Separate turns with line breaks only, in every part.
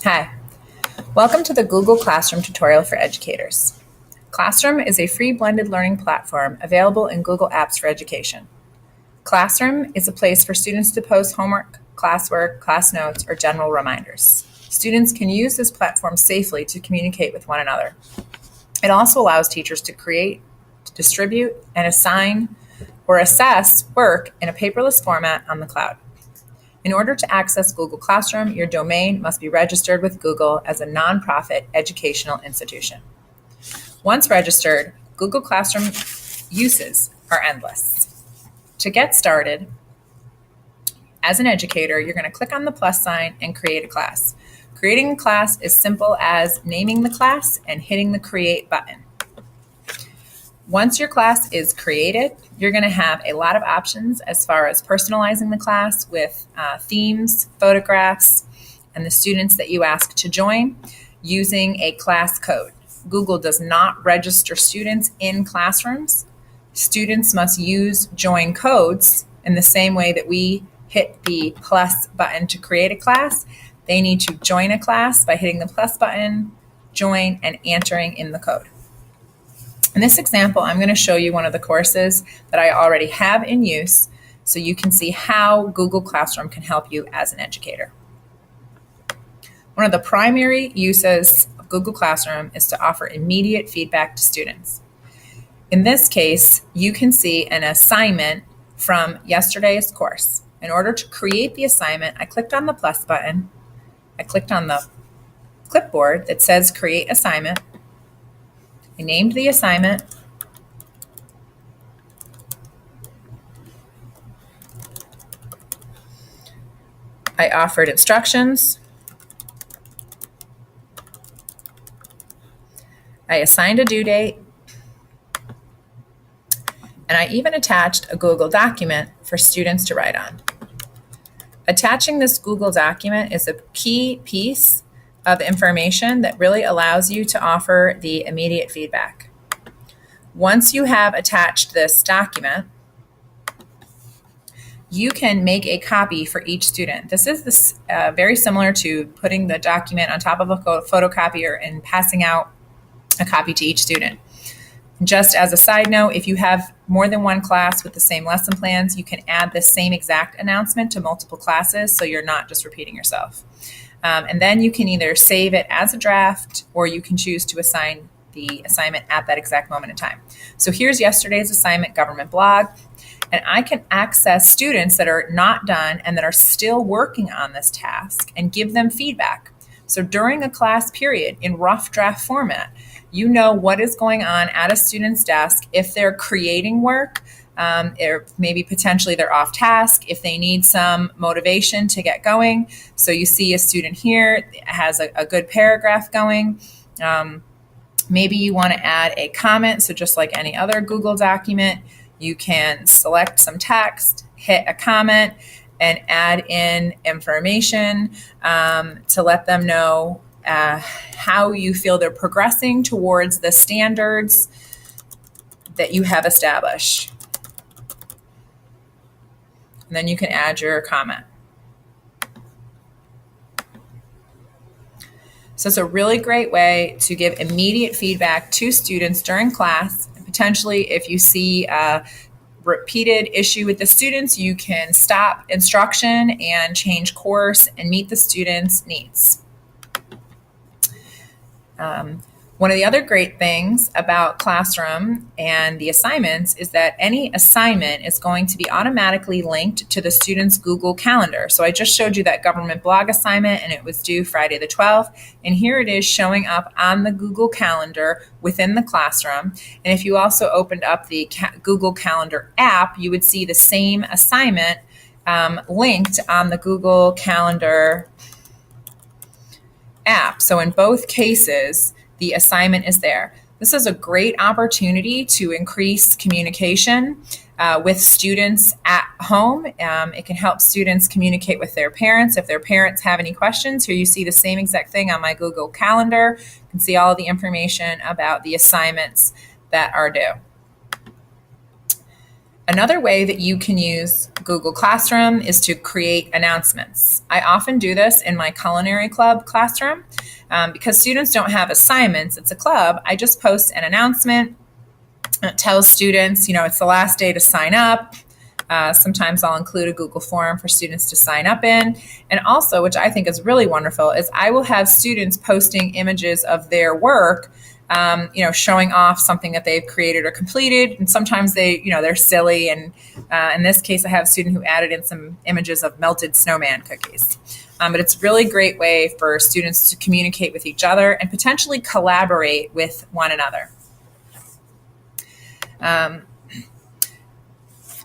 Hi, welcome to the Google Classroom tutorial for educators. Classroom is a free blended learning platform available in Google Apps for Education. Classroom is a place for students to post homework, classwork, class notes, or general reminders. Students can use this platform safely to communicate with one another. It also allows teachers to create, distribute, and assign or assess work in a paperless format on the cloud. In order to access Google Classroom, your domain must be registered with Google as a nonprofit educational institution. Once registered, Google Classroom uses are endless. To get started, as an educator, you're going to click on the plus sign and create a class. Creating a class is simple as naming the class and hitting the create button. Once your class is created, you're going to have a lot of options as far as personalizing the class with themes, photographs, and the students that you ask to join using a class code. Google does not register students in classrooms. Students must use join codes in the same way that we hit the plus button to create a class. They need to join a class by hitting the plus button, join, and entering in the code. In this example, I'm going to show you one of the courses that I already have in use so you can see how Google Classroom can help you as an educator. One of the primary uses of Google Classroom is to offer immediate feedback to students. In this case, you can see an assignment from yesterday's course. In order to create the assignment, I clicked on the plus button. I clicked on the clipboard that says Create Assignment. I named the assignment. I offered instructions. I assigned a due date. And I even attached a Google document for students to write on. Attaching this Google document is a key piece of information that really allows you to offer the immediate feedback. Once you have attached this document, you can make a copy for each student. This is very similar to putting the document on top of a photocopier and passing out a copy to each student. Just as a side note, if you have more than one class with the same lesson plans, you can add the same exact announcement to multiple classes so you're not just repeating yourself. And then you can either save it as a draft or you can choose to assign the assignment at that exact moment in time. So here's yesterday's assignment, government blog, and I can access students that are not done and that are still working on this task and give them feedback. So during a class period in rough draft format, you know what is going on at a student's desk if they're creating work, or maybe potentially they're off task, if they need some motivation to get going. So you see a student here has a good paragraph going. Maybe you want to add a comment. So just like any other Google document, you can select some text, hit a comment, and add in information to let them know how you feel they're progressing towards the standards that you have established. And then you can add your comment. So it's a really great way to give immediate feedback to students during class. And potentially, if you see a repeated issue with the students, you can stop instruction and change course and meet the students' needs. One of the other great things about Classroom and the assignments is that any assignment is going to be automatically linked to the student's Google Calendar. So I just showed you that government blog assignment and it was due Friday the 12th. And here it is showing up on the Google Calendar within the Classroom. And if you also opened up the Google Calendar app, you would see the same assignment linked on the Google Calendar app. So in both cases, the assignment is there. This is a great opportunity to increase communication with students at home. It can help students communicate with their parents. If their parents have any questions, here you see the same exact thing on my Google Calendar. You can see all of the information about the assignments that are due. Another way that you can use Google Classroom is to create announcements. I often do this in my culinary club classroom. Because students don't have assignments, it's a club, I just post an announcement. It tells students, it's the last day to sign up. Sometimes I'll include a Google form for students to sign up in. And also, which I think is really wonderful, is I will have students posting images of their work, showing off something that they've created or completed. And sometimes they're silly. And in this case, I have a student who added in some images of melted snowman cookies. But it's a really great way for students to communicate with each other and potentially collaborate with one another.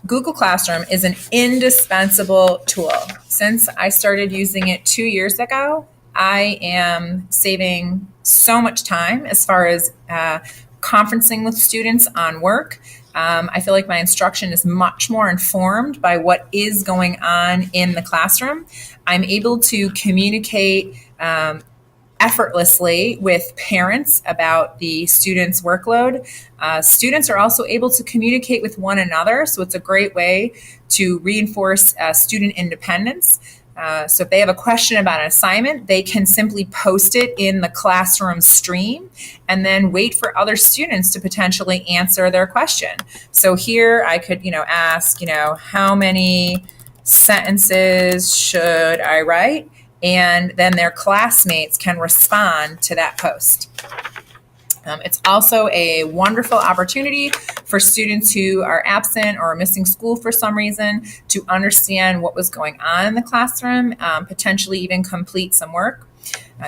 Google Classroom is an indispensable tool. Since I started using it 2 years ago, I am saving so much time as far as conferencing with students on work. I feel like my instruction is much more informed by what is going on in the classroom. I'm able to communicate effortlessly with parents about the students' workload. Students are also able to communicate with one another, so it's a great way to reinforce student independence. So if they have a question about an assignment, they can simply post it in the classroom stream and then wait for other students to potentially answer their question. So here I could, ask, how many sentences should I write? And then their classmates can respond to that post. It's also a wonderful opportunity for students who are absent or missing school for some reason to understand what was going on in the classroom, potentially even complete some work.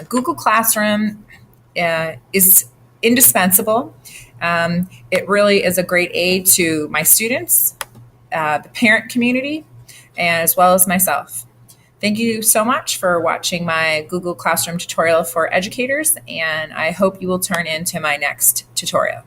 Google Classroom is indispensable. It really is a great aid to my students, the parent community, and as well as myself. Thank you so much for watching my Google Classroom tutorial for educators, and I hope you will turn into my next tutorial.